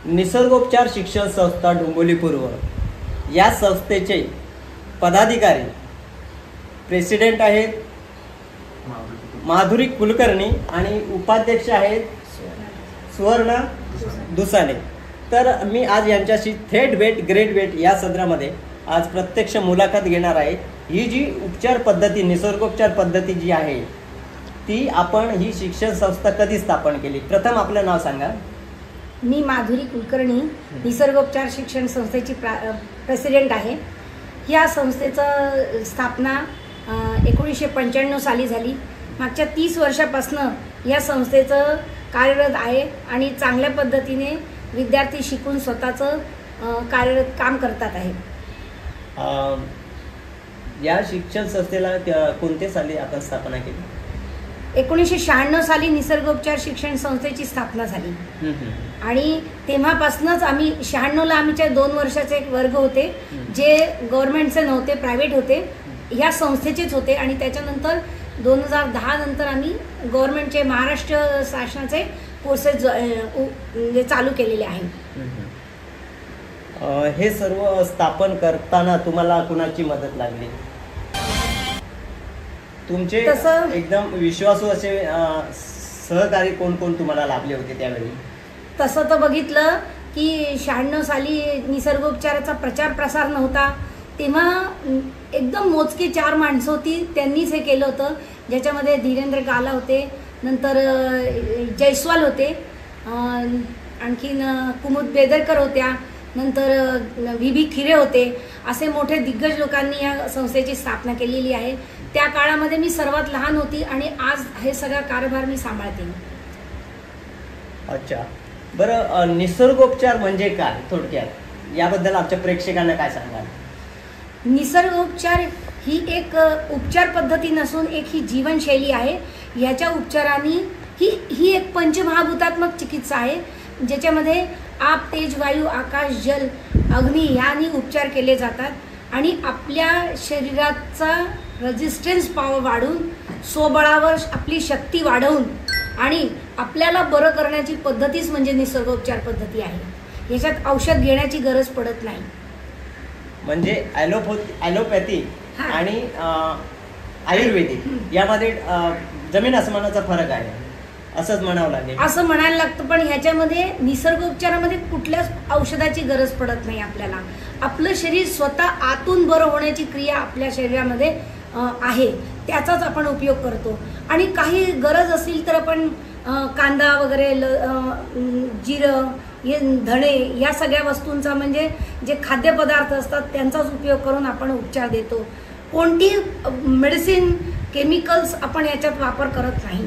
निसर्गोपचार शिक्षण संस्था डोंबिवली पूर्व या संस्थेचे पदाधिकारी प्रेसिडेंट आहेत माधुरी कुलकर्णी आणि उपाध्यक्ष आहेत सुवर्ण दुसाने। तर मी आज यांच्याशी थेट भेट ग्रेट भेट या सदरामध्ये आज प्रत्यक्ष मुलाखत घेणार आहे। ही जी उपचार पद्धती निसर्गोपचार पद्धती जी आहे ती आपण ही शिक्षण संस्था कधी स्थापन केली? प्रथम आपलं नाव सांगा। मी माधुरी कुलकर्णी निसर्गोपचार शिक्षण संस्थेची प्रेसिडेंट आहे। या संस्थेचं स्थापना 1995 साली झाली। मागच्या 30 वर्षापासून या संस्थेचं कार्यरत आहे आणि चांगल्या पद्धतीने विद्यार्थी शिकून स्वतःचं कार्यरत काम करतात आहे। या शिक्षण संस्थेला कोणत्या साली आपण स्थापना केली? 1996 साली निसर्गोपचार शिक्षण संस्थेची स्थापना झाली आणि तेव्हापासूनच आम्ही 96ला आमच्या 2 वर्षाचे एक वर्ग होते जे गव्हर्नमेंटचे नव्हते, प्रायव्हेट होते, ह्या संस्थेचेच होते आणि त्याच्यानंतर 2010 नंतर आम्ही गव्हर्नमेंटचे महाराष्ट्र शासनाचे कोर्सेस चालू केलेले आहेत। हे सर्व स्थापन करताना तुम्हाला कुणाची मदत लागली? तुमचे एकदम विश्वासू असे सहकारी कोण कोण तुम्हाला लाभले होते त्यावेळी? तसं तर बघितलं की 96 साली निसर्गोपचाराचा प्रचार प्रसार नव्हता, तेव्हा एकदम मोजके 4 माणसं होती, त्यांनीच हे केलं होतं, ज्याच्यामध्ये धीरेंद्र गाला होते, नंतर जयस्वाल होते, आणखीन कुमुद बेदरकर होत्या, नंतर VB खिरे होते, असे मोठे दिग्गज लोकांनी या संस्थेची स्थापना केलेली आहे। त्या काळामध्ये मी सर्वात लहान होती आणि आज हे सगळा कारभार मी सांभाळते। अच्छा, बरं, निसर्गोपचार म्हणजे काय थोडक्यात याबद्दल आमच्या प्रेक्षकांना काय सांगाल? निसर्गोपचार ही एक उपचार पद्धती नसून एक ही जीवनशैली आहे। याच्या उपचारांनी ही एक पंचमहाभूतात्मक चिकित्सा आहे, ज्याच्यामध्ये आप, तेज, वायू, आकाश, जल, अग्नी यांनी उपचार केले जातात आणि आपल्या शरीराचा रेजिस्टन्स पॉवर वाढवून स्वबळावर आपली शक्ती वाढवून आणि आपल्याला बरं करण्याची पद्धतीच म्हणजे निसर्गोपचार पद्धती आहे। याच्यात औषध घेण्याची गरज पडत नाही। म्हणजे ॲलोपॅथी आणि आयुर्वेदिक यामध्ये जमीन आसमानाचा फरक आहे असंच म्हणावं लागेल। असं म्हणायला लागतं, पण ह्याच्यामध्ये निसर्गोपचारामध्ये कुठल्याच औषधाची गरज पडत नाही। आपल्याला आपलं शरीर स्वतः आतून बरं होण्याची क्रिया आपल्या शरीरामध्ये आहे, त्याचाच आपण उपयोग करतो आणि काही गरज असेल तर आपण कांदा वगैरे, जिरं, हे धणे या सगळ्या वस्तूंचा म्हणजे जे खाद्यपदार्थ असतात त्यांचाच उपयोग करून आपण उपचार देतो। कोणती मेडिसिन, केमिकल्स आपण याच्यात वापर करत नाही,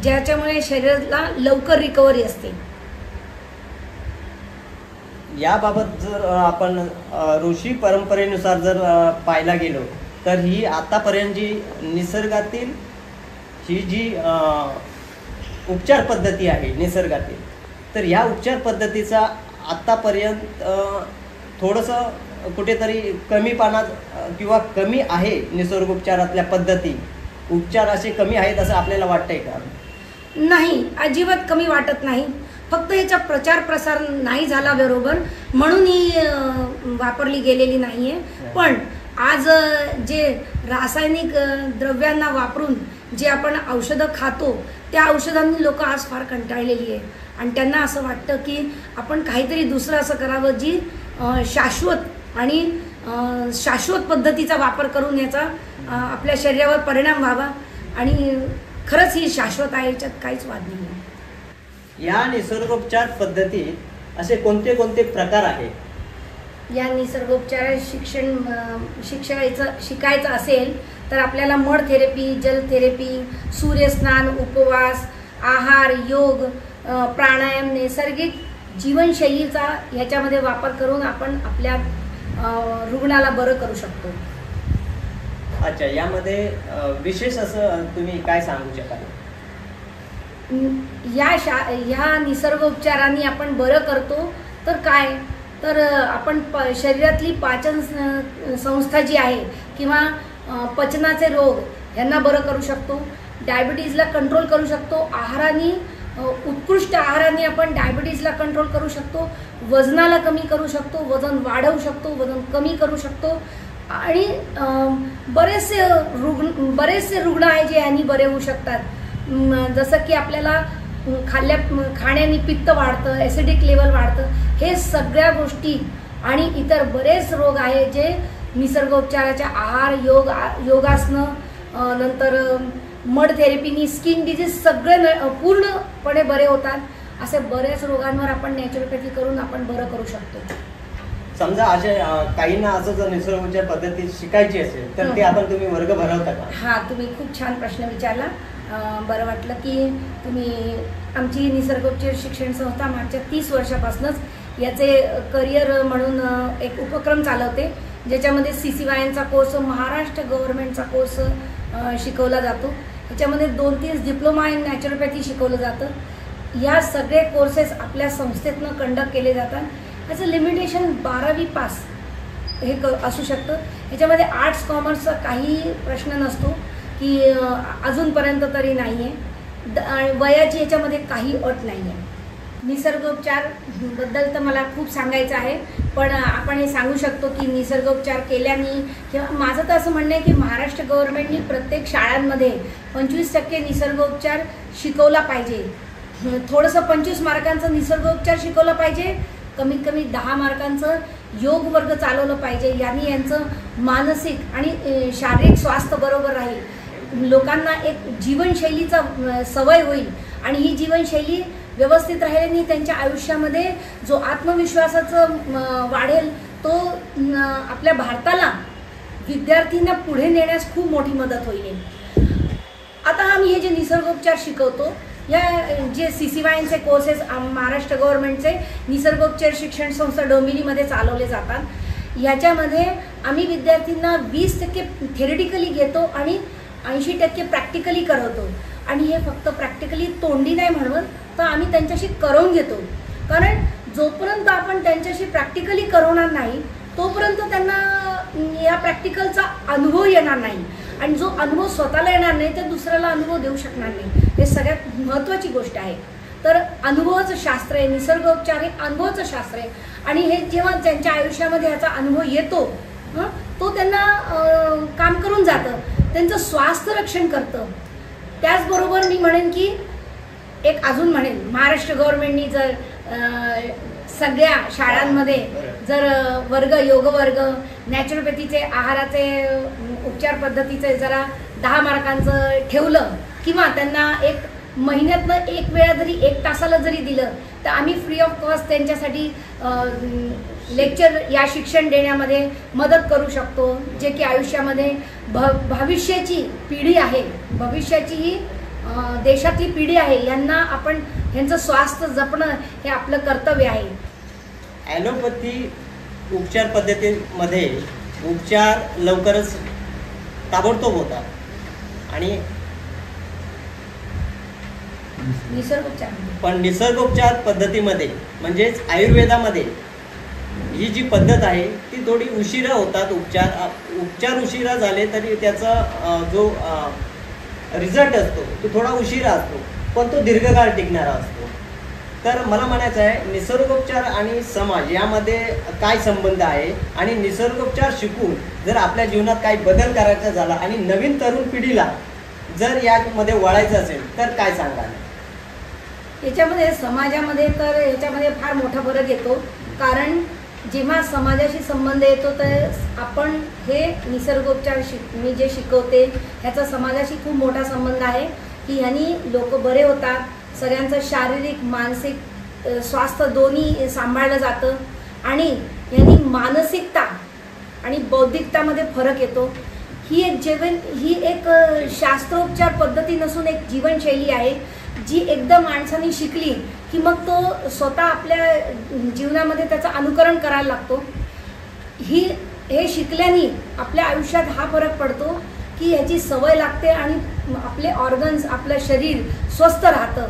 ज्याच्यामुळे शरीराला लवकर रिकव्हरी असते। याबाबत जर आपण ऋषी परंपरेनुसार जर पाहायला गेलो तर ही आतापर्यंत जी निसर्गातील ही जी उपचार पद्धती आहे निसर्गातील, तर ह्या उपचार पद्धतीचा आतापर्यंत थोडंसं कुठेतरी कमीपणात किंवा कमी आहे निसर्गोपचारातल्या पद्धती, उपचार असे कमी आहेत असं आपल्याला वाटतंय का? नाही, अजिबात कमी वाटत नाही, फक्त याचा प्रचार प्रसार नाही झाला बरोबर, म्हणून ही वापरली गेलेली नाहीये। पण आज जे रासायनिक द्रव्यांना वापरून जे आपण औषधं खातो त्या औषधांनी लोक आज फार कंटाळलेली आहे आणि त्यांना असं वाटतं की आपण काहीतरी दुसरं असं करावं जी शाश्वत आणि शाश्वत पद्धतीचा वापर करून याचा आपल्या शरीरावर परिणाम व्हावा आणि खरंच ही शाश्वत आहे, याच्यात काहीच वाद नाही। या निसर्गोपचार पद्धतीत असे कोणते कोणते प्रकार आहेत? या निसर्गोपचार शिकायचं असेल तर आपल्याला मड थेरपी, जल थेरपी, सूर्यस्नान, उपवास, आहार, योग, प्राणायाम, नैसर्गिक जीवनशैलीचा ह्याच्यामध्ये वापर करून आपण आपल्या रुग्णाला बरं करू शकतो। अच्छा, यामध्ये विशेष असं तुम्ही काय सांगू शकाल? ह्या निसर्गोपचारांनी आपण बरं करतो तर काय, तर आपण शरीरातली पाचन संस्था जी आहे किंवा पचनाचे रोग यांना बरं करू शकतो, डायबिटीजला कंट्रोल करू शकतो, आहाराने उत्कृष्ट आहाराने आपण डायबिटीजला कंट्रोल करू शकतो, वजनाला कमी करू शकतो, वजन वाढवू शकतो, वजन कमी करू शकतो आणि बरेचसे रुग्ण आहे जे यांनी बरे होऊ शकतात। जसं की आपल्याला खाण्याने पित्त वाढतं, ॲसिडिक लेवल वाढतं, हे सगळ्या गोष्टी आणि इतर बरेच रोग आहे जे निसर्गोपचाराच्या आहार, योगासनं, नंतर मड थेरपीनी स्किन डिजीज सगळे पूर्णपणे बरे होतात। असे बरेच रोगांवर आपण नॅचरोपॅथी करून आपण बरं करू शकतो। समजा असे काहींना असं जर निसर्गोपचार पद्धती शिकायची असेल तर ते आपण तुम्ही वर्ग भरवता का? हां, तुम्ही खूप छान प्रश्न विचारला। बरं वाटलं की तुम्ही आमची निसर्गोपचार शिक्षण संस्था मागच्या 30 वर्षापासूनच याचे करिअर म्हणून एक उपक्रम चालवते, ज्याच्यामध्ये CCYNचा कोर्स, महाराष्ट्र गव्हर्नमेंटचा कोर्स शिकवला जातो। याच्यामध्ये 2-3 डिप्लोमा इन नॅचरोपॅथी शिकवलं जातं। या सगळे कोर्सेस आपल्या संस्थेतनं कंडक्ट केले जातात। याचं लिमिटेशन 12वी पास हे असू शकतं। याच्यामध्ये आर्ट्स कॉमर्सचा काही प्रश्न नसतो की अजूनपर्यंत तरी नाही आहे, वयाची याच्यामध्ये काही अट नाही आहे। निसर्गोपचारबद्दल तर मला खूप सांगायचं आहे, पण आपण हे सांगू शकतो की निसर्गोपचार केल्याने किंवा माझं तर असं म्हणणं आहे की महाराष्ट्र गव्हर्नमेंटनी प्रत्येक शाळांमध्ये 25% निसर्गोपचार शिकवला पाहिजे। थोडंसं 25 मार्कांचं निसर्गोपचार शिकवलं पाहिजे, कमीत कमी 10 मार्कांचं योग वर्ग चालवलं पाहिजे। यांनी यांचं मानसिक आणि शारीरिक स्वास्थ्य बरोबर राहील, लोकांना एक जीवनशैलीचा सवय होईल आणि ही जीवनशैली व्यवस्थित राहिल्याने त्यांच्या आयुष्यामध्ये जो आत्मविश्वासाचं वाढेल तो आपल्या भारताला विद्यार्थ्यांना पुढे नेण्यास खूप मोठी मदत होईल। आता आम्ही हे जे निसर्गोपचार शिकवतो, या जे CCYNचे कोर्सेस महाराष्ट्र गव्हर्नमेंटचे निसर्गोपचार शिक्षण संस्था डोंबिवलीमध्ये चालवले जातात। याच्यामध्ये आम्ही विद्यार्थ्यांना 20% थेरिटिकली घेतो आणि 80% प्रॅक्टिकली करवतो। आणि हे फक्त प्रॅक्टिकली तोंडी नाही म्हणत, तर आम्ही त्यांच्याशी करवून घेतो, कारण जोपर्यंत आपण त्यांच्याशी प्रॅक्टिकली करवणार नाही तोपर्यंत त्यांना या प्रॅक्टिकलचा अनुभव येणार नाही आणि जो अनुभव स्वतःला येणार नाही तर दुसऱ्याला अनुभव देऊ शकणार नाही। हे सगळ्यात महत्त्वाची गोष्ट आहे। तर अनुभवाचं शास्त्र आहे, निसर्गोपचार हे अनुभवाचं शास्त्र आहे आणि हे जेव्हा त्यांच्या आयुष्यामध्ये याचा अनुभव येतो तो त्यांना काम करून जातं, त्यांचं स्वास्थ्य रक्षण करतं। त्याचबरोबर मी म्हणेन की एक अजून म्हणेन, महाराष्ट्र गव्हर्नमेंटनी जर सगळ्या शाळांमध्ये जर योग वर्ग, नॅचरोपॅथीचे, आहाराचे, उपचार पद्धतीचे जरा 10 मार्कांचं ठेवलं किंवा त्यांना एक महिन्यातनं एक वेळा जरी 1 तासाला जरी दिलं तर आम्ही फ्री ऑफ कॉस्ट त्यांच्यासाठी लेक्चर या शिक्षण देण्यामध्ये मदत करू शकतो, जे की आयुष्यामध्ये भविष्याची पिढी आहे, भविष्याची ही देशातली पिढी आहे, यांना आपण ह्यांचं स्वास्थ्य जपणं हे आपलं कर्तव्य आहे। ॲलोपॅथी उपचार पद्धतीमध्ये उपचार लवकरच ताबडतोब होतात आणि निसर्गोपचार पद्धतीमध्ये म्हणजेच आयुर्वेदामध्ये ही जी पद्धत आहे ती थोडी उशिरा होतात। उपचार उशिरा झाले तरी त्याचा जो रिझल्ट असतो तो थोडा उशिरा असतो, पण तो दीर्घकाळ टिकणारा असतो। तर मला म्हणायचं आहे, निसर्गोपचार आणि समाज यामध्ये काय संबंध आहे आणि निसर्गोपचार शिकून जर आपल्या जीवनात काही बदल करायचा झाला आणि नवीन तरुण पिढीला जर यामध्ये वळायचं असेल तर काय सांगाल? याच्यामध्ये समाजामध्ये तर याच्यामध्ये फार मोठा फरक येतो, कारण जेव्हा समाजाशी संबंध येतो तर आपण हे निसर्गोपचार मी जे शिकवते ह्याचा समाजाशी खूप मोठा संबंध आहे की ह्यांनी लोक बरे होतात, सगळ्यांचं शारीरिक मानसिक स्वास्थ्य दोन्ही सांभाळलं जातं आणि यांनी मानसिकता आणि बौद्धिकतामध्ये फरक येतो। ही एक शास्त्रोपचार पद्धती नसून एक जीवनशैली आहे जी एकदा माणसाने शिकली की मग तो स्वतः आपल्या जीवनामध्ये त्याचं अनुकरण करायला लागतो। हे शिकल्याने आपल्या आयुष्यात हा फरक पडतो की ह्याची सवय लागते आणि आपले ऑर्गन्स, आपलं शरीर स्वस्थ राहतं,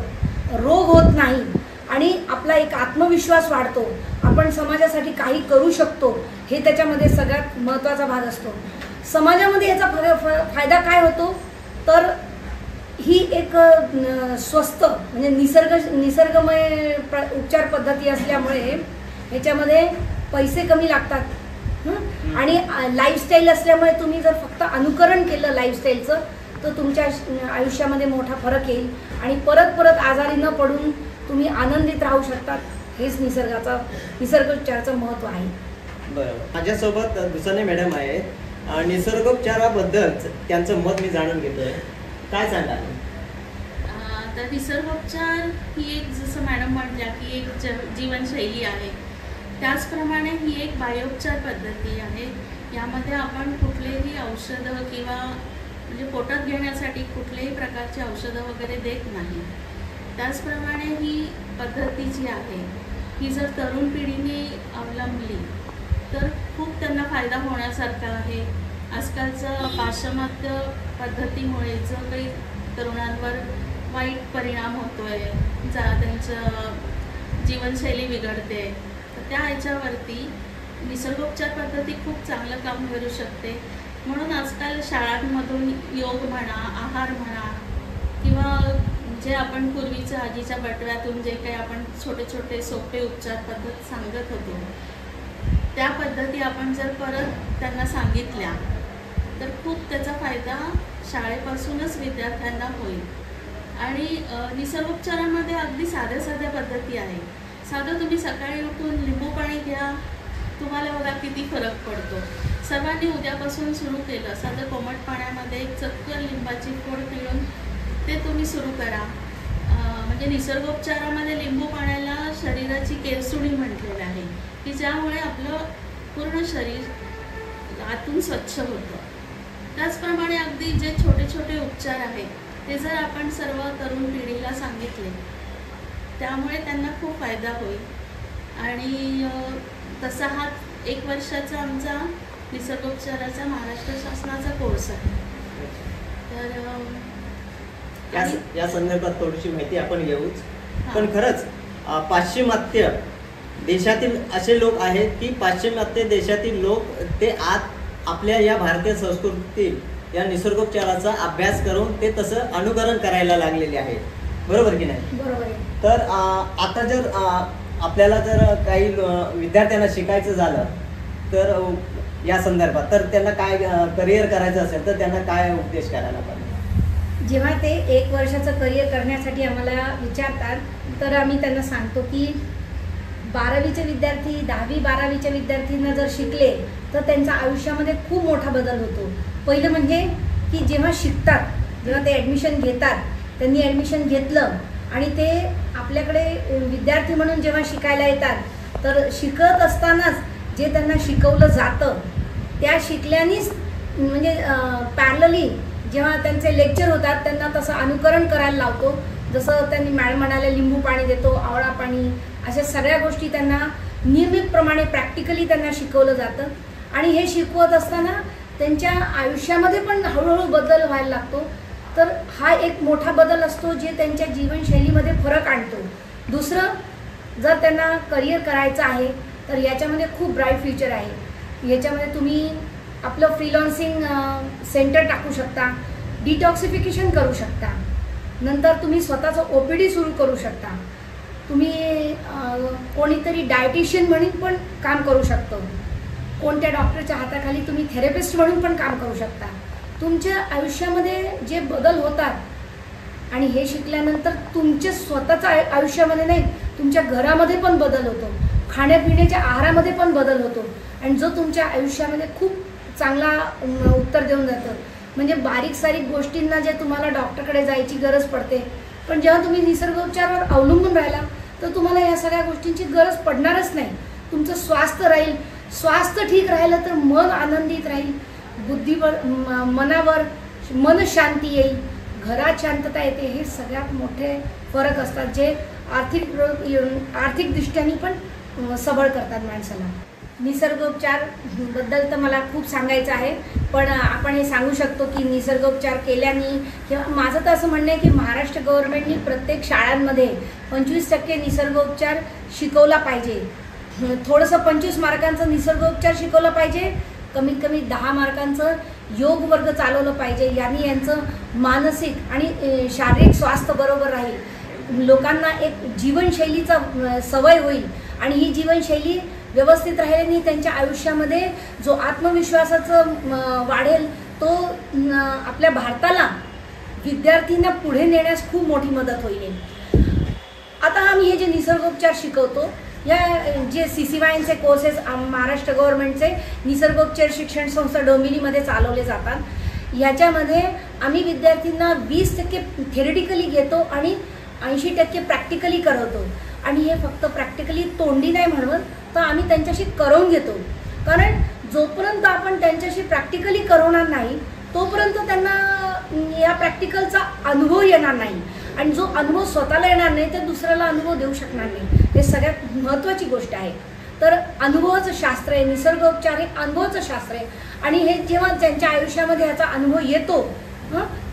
रोग होत नाही आणि आपला एक आत्मविश्वास वाढतो, आपण समाजासाठी काही करू शकतो, हे त्याच्यामध्ये सगळ्यात महत्त्वाचा भाग असतो। समाजामध्ये याचा फायदा काय होतो तर ही एक स्वस्त म्हणजे निसर्गमय उपचार पद्धती असल्यामुळे ह्याच्यामध्ये पैसे कमी लागतात. आणि लाईफस्टाईल असल्यामुळे तुम्ही जर फक्त अनुकरण केलं लाईफस्टाईलचं तर तुमच्या आयुष्यामध्ये मोठा फरक येईल आणि परत परत आजारी न पडून तुम्ही आनंदित राहू शकतात. हेच निसर्गोपचाराचं महत्त्व आहे. बरोबर. माझ्यासोबत दुसरे मॅडम आहेत. निसर्गोपचाराबद्दल त्यांचं मत मी जाणून घेतोय. काय सांगाल? तर निसर्गोपचार ही एक, जसं मॅडम म्हटल्या की एक जीवनशैली आहे, त्याचप्रमाणे ही एक बायोपचार पद्धती आहे. यामध्ये आपण कुठलेही औषधं किंवा म्हणजे पोटात घेण्यासाठी कुठल्याही प्रकारची औषधं वगैरे देत नाही. त्याचप्रमाणे ही पद्धती जी आहे ही जर तरुण पिढीने अवलंबली तर खूप त्यांना फायदा होण्यासारखा आहे. आजकालचं पाश्चिमात्य पद्धतीमुळे जो काही तरुणांवर वाईट परिणाम होतोय, त्यांचं जीवनशैली बिघडते, तर त्या ह्याच्यावरती निसर्गोपचार पद्धती खूप चांगलं काम करू शकते. म्हणून आजकाल शाळांमधून योग म्हणा, आहार म्हणा, किंवा जे आपण पूर्वीच्या आजीच्या बटव्यातून जे काही आपण छोटे छोटे सोपे उपचार पद्धत सांगत होतो त्या पद्धती आपण जर परत त्यांना सांगितल्या तर खूप त्याचा फायदा शाळेपासूनच विद्यार्थ्यांना होईल. आणि निसर्गोपचारामध्ये अगदी साध्या साध्या पद्धती आहे. साधं तुम्ही सकाळी उठून लिंबू पाणी घ्या, तुम्हाला बघा किती फरक पडतो. सर्वांनी उद्यापासून सुरू केलं, साधं कोमट पाण्यामध्ये एक चक्कर लिंबाची फोड पिळून ते तुम्ही सुरू करा. म्हणजे निसर्गोपचारामध्ये लिंबू पाण्याला शरीराची केरसुणी म्हटलेलं आहे की ज्यामुळे आपलं पूर्ण शरीर आतून स्वच्छ होतं. त्याचप्रमाणे अगदी जे छोटे छोटे उपचार आहेत ते जर आपण सर्व तरुण पिढीला सांगितले त्यामुळे त्यांना खूप फायदा होईल. आणि तसा हा 1 वर्षाचा आमचा निसर्गोपचाराचा महाराष्ट्र शासनाचा कोर्स आहे. तर या संदर्भात थोडीशी माहिती आपण घेऊच. पण खरंच पाश्चिमात्य देशातील असे लोक आहेत की पाश्चिमात्य देशातील लोक ते आज आपल्या या भारतीय संस्कृतीतील या निसर्गोपचाराचा अभ्यास करून ते तसं अनुकरण करायला लागलेले आहेत. बरोबर की नाही? बरोबर आहे. तर आता जर आपल्याला जर काही विद्यार्थ्यांना शिकायचं झालं तर या संदर्भात तर त्यांना काय करिअर करायचं असेल तर त्यांना काय उपदेश करायला पाहिजे? जेव्हा ते 1 वर्षाचं करिअर करण्यासाठी आम्हाला विचारतात तर आम्ही त्यांना सांगतो की 12वीचे विद्यार्थी 10वी-12वीच्या विद्यार्थ्यांना जर शिकले तर त्यांच्या आयुष्यामध्ये खूप मोठा बदल होतो. पहिलं म्हणजे की जेव्हा शिकतात, जेव्हा ते ॲडमिशन घेतात, त्यांनी ॲडमिशन घेतलं आणि ते आपल्याकडे विद्यार्थी म्हणून जेव्हा शिकायला येतात तर शिकत असतानाच जे त्यांना शिकवलं जातं त्या शिकल्यानेच म्हणजे पॅरलली जेव्हा त्यांचे लेक्चर होतात त्यांना तसं अनुकरण करायला लावतो. जसं त्यांनी मॅडम म्हणाले लिंबू पाणी देतो, आवळा पाणी, अशा सगळ्या गोष्टी त्यांना नियमितप्रमाणे प्रॅक्टिकली त्यांना शिकवलं जातं. आणि हे शिकवत असताना त्यांच्या आयुष्यामध्ये पण हळूहळू बदल व्हायला लागतो. तर हा एक मोठा बदल असतो जे त्यांच्या जीवनशैलीमध्ये फरक आणतो. दुसरं, जर त्यांना करिअर करायचं आहे तर याच्यामध्ये खूप ब्राईट फ्युचर आहे. याच्यामध्ये तुम्ही आपलं फ्रीलान्सिंग सेंटर टाकू शकता, डिटॉक्सिफिकेशन करू शकता, नंतर तुम्ही स्वतःचं OPD सुरू करू शकता, तुम्ही कोणीतरी डायटिशियन म्हणून पण काम करू शकतो, कोणत्या डॉक्टरच्या हाताखाली तुम्ही थेरपिस्ट म्हणून पण काम करू शकता. तुमच्या आयुष्यामध्ये जे बदल होतात आणि हे शिकल्यानंतर तुमच्या स्वतःच्या आयुष्यामध्ये नाही तुमच्या घरामध्ये पण बदल होतो, खाण्यापिण्याच्या आहारामध्ये पण बदल होतो आणि जो तुमच्या आयुष्यामध्ये खूप चांगला उत्तर देऊन जातं. म्हणजे बारीक सारीक गोष्टींना जे तुम्हाला डॉक्टरकडे जायची गरज पडते, पण जेव्हा तुम्ही निसर्गोपचारावर अवलंबून राहिला तर तुम्हाला या सगळ्या गोष्टींची गरज पडणारच नाही. तुमचं स्वास्थ्य राहील, स्वास्थ्य ठीक राहिलं तर मन आनंदित राहील, बुद्धीवर मनावर मनशांती येईल, घरात शांतता येते. हे सगळ्यात मोठे फरक असतात जे आर्थिक दृष्ट्याने पण सबळ करतात माणसाला. निसर्गोपचारबद्दल तर मला खूप सांगायचं आहे, पण आपण हे सांगू शकतो की निसर्गोपचार केल्याने किंवा माझं तर असं म्हणणं आहे की महाराष्ट्र गव्हर्नमेंटनी प्रत्येक शाळांमध्ये 25% निसर्गोपचार शिकवला पाहिजे. थोडंसं 25 मार्कांचा निसर्गोपचार शिकवला पाहिजे, कमीत कमी 10 मार्कांचं योग वर्ग चालवलं पाहिजे. यांनी यांचं मानसिक आणि शारीरिक स्वास्थ्य बरोबर राहील. लोकांना एक जीवनशैलीचा सवय होईल आणि ही जीवनशैली व्यवस्थित राहिल्याने त्यांच्या आयुष्यामध्ये जो आत्मविश्वासाचं वाढेल तो आपल्या भारताला विद्यार्थ्यांना पुढे नेण्यास खूप मोठी मदत होईल. आता आम्ही हे जे निसर्गोपचार शिकवतो, या जे CCYNचे कोर्सेस महाराष्ट्र गव्हर्नमेंटचे निसर्गोपचार शिक्षण संस्था डोंबिवलीमध्ये चालवले जातात. याच्यामध्ये आम्ही विद्यार्थ्यांना 20% थेरिटिकली घेतो आणि 80% प्रॅक्टिकली करवतो. आणि हे फक्त प्रॅक्टिकली तोंडी नाही म्हणत, तर आम्ही त्यांच्याशी करवून घेतो. कारण जोपर्यंत आपण त्यांच्याशी प्रॅक्टिकली करवणार नाही तोपर्यंत त्यांना या प्रॅक्टिकलचा अनुभव येणार नाही. आणि जो अनुभव स्वतःला येणार नाही तर दुसऱ्याला अनुभव देऊ शकणार नाही. हे सगळ्यात महत्त्वाची गोष्ट आहे. तर अनुभवाचं शास्त्र आहे, निसर्गोपचार हे अनुभवाचं शास्त्र आहे. आणि हे जेव्हा त्यांच्या आयुष्यामध्ये याचा अनुभव येतो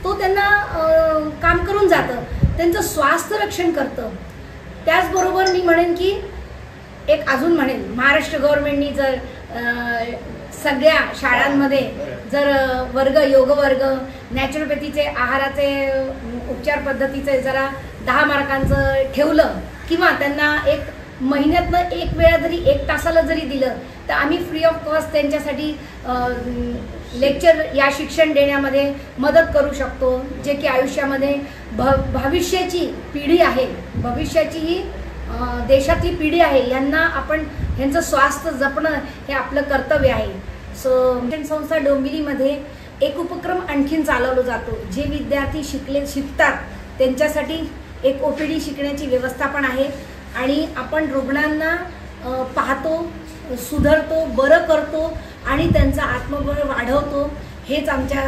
तो त्यांना काम करून जातं, त्यांचं स्वास्थ्य रक्षण करतं. त्याचबरोबर मी म्हणेन की एक अजून म्हणेन, महाराष्ट्र गव्हर्नमेंटनी जर सगळ्या शाळांमध्ये जर वर्ग, योग वर्ग, नॅचरोपॅथीचे आहाराचे उपचार पद्धतीचे जरा 10 मार्कांचं ठेवलं किंवा त्यांना एक महिन्यातनं एक वेळा जरी 1 तासाला जरी दिलं तर आम्ही फ्री ऑफ कॉस्ट त्यांच्यासाठी लेक्चर या शिक्षण देण्यामध्ये मदत करू शकतो. जे की आयुष्यामध्ये भविष्याची पिढी आहे, भविष्याची ही देशातली पिढी आहे, यांना आपण यांचं स्वास्थ्य जपणं हे आपलं कर्तव्य आहे. शिक्षण संस्था डोंबिवलीमध्ये एक उपक्रम आणखीन चालवला जातो. जे विद्यार्थी शिकतात त्यांच्यासाठी एक OPD शिकण्याची व्यवस्था पण आहे. आणि आपण रुग्णांना पाहतो, सुधारतो, बरं करतो आणि त्यांचं आत्मबळ वाढवतो. हेच आमच्या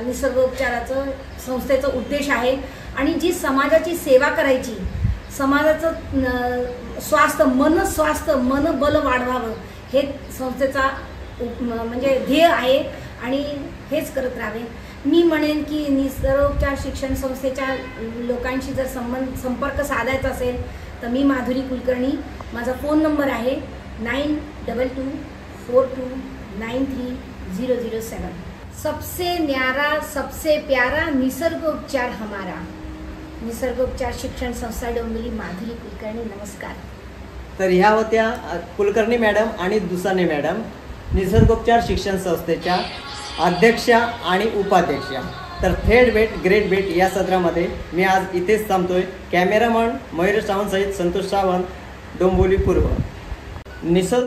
निसर्गोपचाराचं संस्थेचा उद्देश आहे. आणि जी समाजाची सेवा करायची, समाजाचं स्वास्थ्य, मनबल वाढवावं हे संस्थेचा म्हणजे ध्येय आहे आणि हेच करत राहावे. मी म्हणेन की निसर्गोपचार शिक्षण संस्थेच्या लोकांशी जर संपर्क साधायचा असेल तर मी माधुरी कुलकर्णी, माझा फोन नंबर आहे 9242493007. सबसे न्यारा सबसे प्यारा निसर्गोपचार हमारा. निसर्गोपचार शिक्षण संस्था डोंबिवली, माधुरी कुलकर्णी. नमस्कार. तर ह्या होत्या कुलकर्णी मॅडम आणि दुसाने मॅडम, निसर्गोपचार शिक्षण संस्थेच्या अध्यक्षा आणि उपाध्यक्षा. तर थेट भेट ग्रेट भेट या सत्रामध्ये मी आज इथेच थांबतोय. कॅमेरामन मयूर सावंत सहित संतोष सावंत, डोंबिवली पूर्व. निसर्ग